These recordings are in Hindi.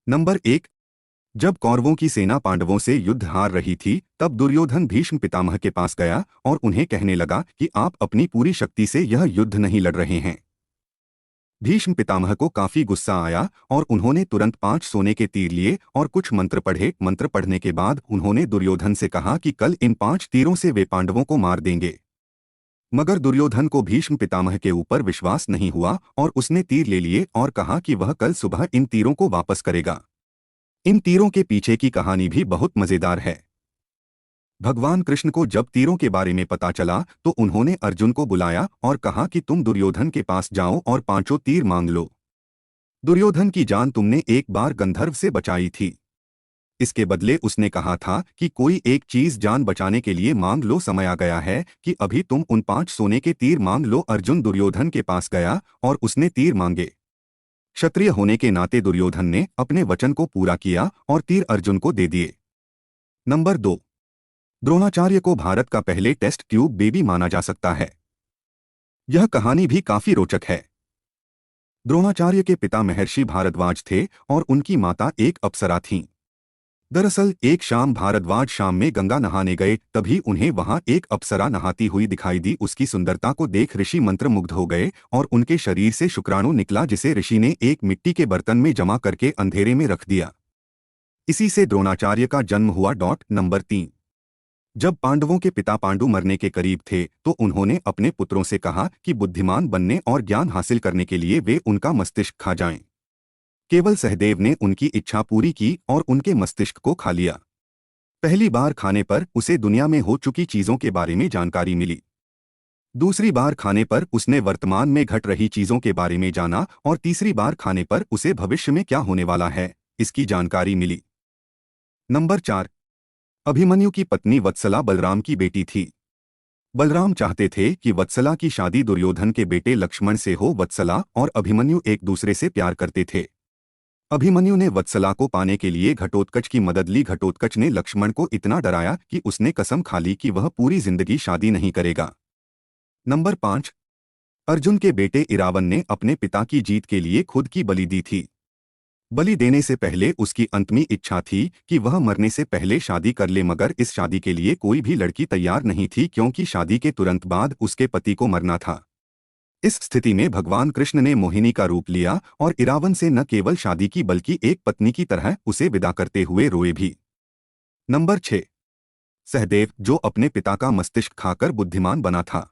नंबर 1। जब कौरवों की सेना पांडवों से युद्ध हार रही थी, तब दुर्योधन भीष्म पितामह के पास गया और उन्हें कहने लगा कि आप अपनी पूरी शक्ति से यह युद्ध नहीं लड़ रहे हैं। भीष्म पितामह को काफी गुस्सा आया और उन्होंने तुरंत 5 सोने के तीर लिए और कुछ मंत्र पढ़े। मंत्र पढ़ने के बाद उन्होंने दुर्योधन से कहा कि कल इन 5 तीरों से वे पांडवों को मार देंगे। मगर दुर्योधन को भीष्म पितामह के ऊपर विश्वास नहीं हुआ और उसने तीर ले लिए और कहा कि वह कल सुबह इन तीरों को वापस करेगा। इन तीरों के पीछे की कहानी भी बहुत मजेदार है। भगवान कृष्ण को जब तीरों के बारे में पता चला तो उन्होंने अर्जुन को बुलाया और कहा कि तुम दुर्योधन के पास जाओ और 5 तीर मांग लो। दुर्योधन की जान तुमने एक बार गंधर्व से बचाई थी। इसके बदले उसने कहा था कि कोई एक चीज जान बचाने के लिए मांग लो। समय आ गया है कि अभी तुम उन 5 सोने के तीर मांग लो। अर्जुन दुर्योधन के पास गया और उसने तीर मांगे। क्षत्रिय होने के नाते दुर्योधन ने अपने वचन को पूरा किया और तीर अर्जुन को दे दिए। नंबर 2। द्रोणाचार्य को भारत का पहले टेस्ट ट्यूब बेबी माना जा सकता है। यह कहानी भी काफी रोचक है। द्रोणाचार्य के पिता महर्षि भारद्वाज थे और उनकी माता एक अप्सरा थीं। दरअसल एक शाम भारद्वाज शाम में गंगा नहाने गए, तभी उन्हें वहां एक अप्सरा नहाती हुई दिखाई दी। उसकी सुंदरता को देख ऋषि मंत्रमुग्ध हो गए और उनके शरीर से शुक्राणु निकला, जिसे ऋषि ने एक मिट्टी के बर्तन में जमा करके अंधेरे में रख दिया। इसी से द्रोणाचार्य का जन्म हुआ। नंबर 3। जब पांडवों के पिता पांडु मरने के करीब थे तो उन्होंने अपने पुत्रों से कहा कि बुद्धिमान बनने और ज्ञान हासिल करने के लिए वे उनका मस्तिष्क खा जाएं। केवल सहदेव ने उनकी इच्छा पूरी की और उनके मस्तिष्क को खा लिया। पहली बार खाने पर उसे दुनिया में हो चुकी चीजों के बारे में जानकारी मिली। दूसरी बार खाने पर उसने वर्तमान में घट रही चीजों के बारे में जाना और तीसरी बार खाने पर उसे भविष्य में क्या होने वाला है, इसकी जानकारी मिली। नंबर 4। अभिमन्यु की पत्नी वत्सला बलराम की बेटी थी। बलराम चाहते थे कि वत्सला की शादी दुर्योधन के बेटे लक्ष्मण से हो। वत्सला और अभिमन्यु एक दूसरे से प्यार करते थे। अभिमन्यु ने वत्सला को पाने के लिए घटोत्कच की मदद ली। घटोत्कच ने लक्ष्मण को इतना डराया कि उसने कसम खा ली कि वह पूरी जिंदगी शादी नहीं करेगा। नंबर 5। अर्जुन के बेटे इरावन ने अपने पिता की जीत के लिए खुद की बलि दी थी। बलि देने से पहले उसकी अंतमी इच्छा थी कि वह मरने से पहले शादी कर ले, मगर इस शादी के लिए कोई भी लड़की तैयार नहीं थी क्योंकि शादी के तुरंत बाद उसके पति को मरना था। इस स्थिति में भगवान कृष्ण ने मोहिनी का रूप लिया और इरावन से न केवल शादी की बल्कि एक पत्नी की तरह उसे विदा करते हुए रोए भी। नंबर 6। सहदेव, जो अपने पिता का मस्तिष्क खाकर बुद्धिमान बना था।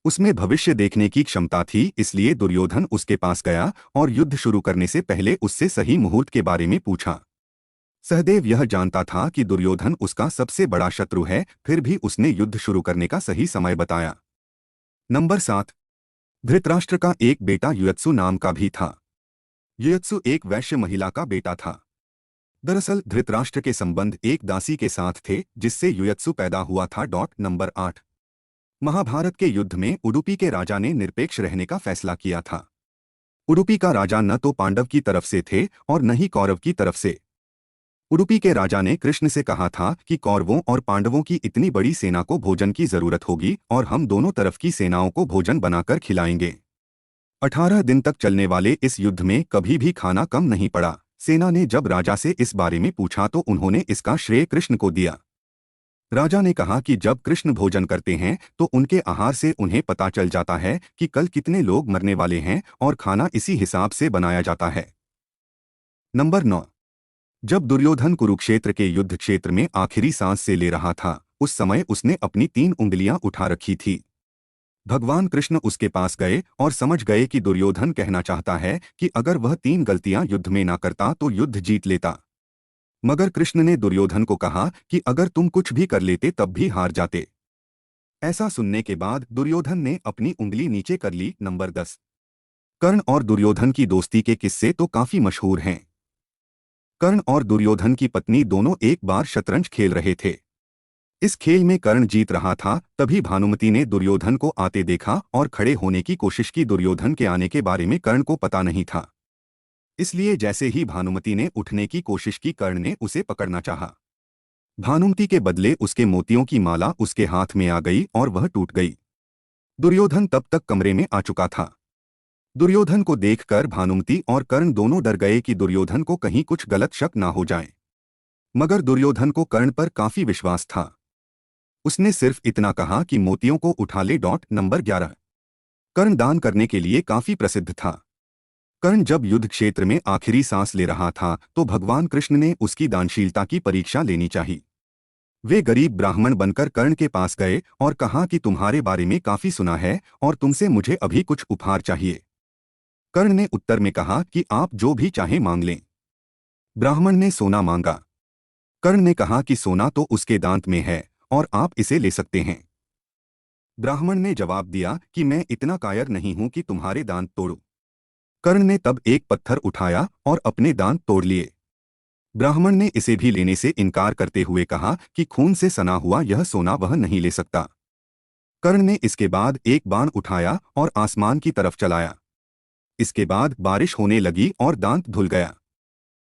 उसमें भविष्य देखने की क्षमता थी, इसलिए दुर्योधन उसके पास गया और युद्ध शुरू करने से पहले उससे सही मुहूर्त के बारे में पूछा। सहदेव यह जानता था कि दुर्योधन उसका सबसे बड़ा शत्रु है, फिर भी उसने युद्ध शुरू करने का सही समय बताया। नंबर 7। धृतराष्ट्र का एक बेटा युयत्सु नाम का भी था। युयत्सु एक वैश्य महिला का बेटा था। दरअसल धृतराष्ट्र के संबंध एक दासी के साथ थे जिससे युयत्सु पैदा हुआ था। नंबर 8। महाभारत के युद्ध में उडुपी के राजा ने निरपेक्ष रहने का फैसला किया था। उडुपी का राजा न तो पांडव की तरफ से थे और न ही कौरव की तरफ से। उडुपी के राजा ने कृष्ण से कहा था कि कौरवों और पांडवों की इतनी बड़ी सेना को भोजन की जरूरत होगी और हम दोनों तरफ की सेनाओं को भोजन बनाकर खिलाएंगे। 18 दिन तक चलने वाले इस युद्ध में कभी भी खाना कम नहीं पड़ा। सेना ने जब राजा से इस बारे में पूछा तो उन्होंने इसका श्रेय कृष्ण को दिया। राजा ने कहा कि जब कृष्ण भोजन करते हैं तो उनके आहार से उन्हें पता चल जाता है कि कल कितने लोग मरने वाले हैं और खाना इसी हिसाब से बनाया जाता है। नंबर 9। जब दुर्योधन कुरुक्षेत्र के युद्ध क्षेत्र में आखिरी सांस से ले रहा था, उस समय उसने अपनी 3 उंगलियां उठा रखी थी। भगवान कृष्ण उसके पास गए और समझ गए कि दुर्योधन कहना चाहता है कि अगर वह 3 गलतियां युद्ध में ना करता तो युद्ध जीत लेता। मगर कृष्ण ने दुर्योधन को कहा कि अगर तुम कुछ भी कर लेते तब भी हार जाते। ऐसा सुनने के बाद दुर्योधन ने अपनी उंगली नीचे कर ली। नंबर 10। कर्ण और दुर्योधन की दोस्ती के किस्से तो काफी मशहूर हैं। कर्ण और दुर्योधन की पत्नी दोनों एक बार शतरंज खेल रहे थे। इस खेल में कर्ण जीत रहा था, तभी भानुमति ने दुर्योधन को आते देखा और खड़े होने की कोशिश की। दुर्योधन के आने के बारे में कर्ण को पता नहीं था, इसलिए जैसे ही भानुमति ने उठने की कोशिश की, कर्ण ने उसे पकड़ना चाहा। भानुमति के बदले उसके मोतियों की माला उसके हाथ में आ गई और वह टूट गई। दुर्योधन तब तक कमरे में आ चुका था। दुर्योधन को देखकर भानुमति और कर्ण दोनों डर गए कि दुर्योधन को कहीं कुछ गलत शक ना हो जाए। मगर दुर्योधन को कर्ण पर काफी विश्वास था। उसने सिर्फ इतना कहा कि मोतियों को उठा ले। नंबर 11। कर्ण दान करने के लिए काफी प्रसिद्ध था। कर्ण जब युद्ध क्षेत्र में आखिरी सांस ले रहा था तो भगवान कृष्ण ने उसकी दानशीलता की परीक्षा लेनी चाहिए। वे गरीब ब्राह्मण बनकर कर्ण के पास गए और कहा कि तुम्हारे बारे में काफी सुना है और तुमसे मुझे अभी कुछ उपहार चाहिए। कर्ण ने उत्तर में कहा कि आप जो भी चाहें मांग लें। ब्राह्मण ने सोना मांगा। कर्ण ने कहा कि सोना तो उसके दांत में है और आप इसे ले सकते हैं। ब्राह्मण ने जवाब दिया कि मैं इतना कायर नहीं हूं कि तुम्हारे दांत तोड़ूं। कर्ण ने तब एक पत्थर उठाया और अपने दांत तोड़ लिए। ब्राह्मण ने इसे भी लेने से इनकार करते हुए कहा कि खून से सना हुआ यह सोना वह नहीं ले सकता। कर्ण ने इसके बाद एक बाण उठाया और आसमान की तरफ चलाया। इसके बाद बारिश होने लगी और दांत धुल गया।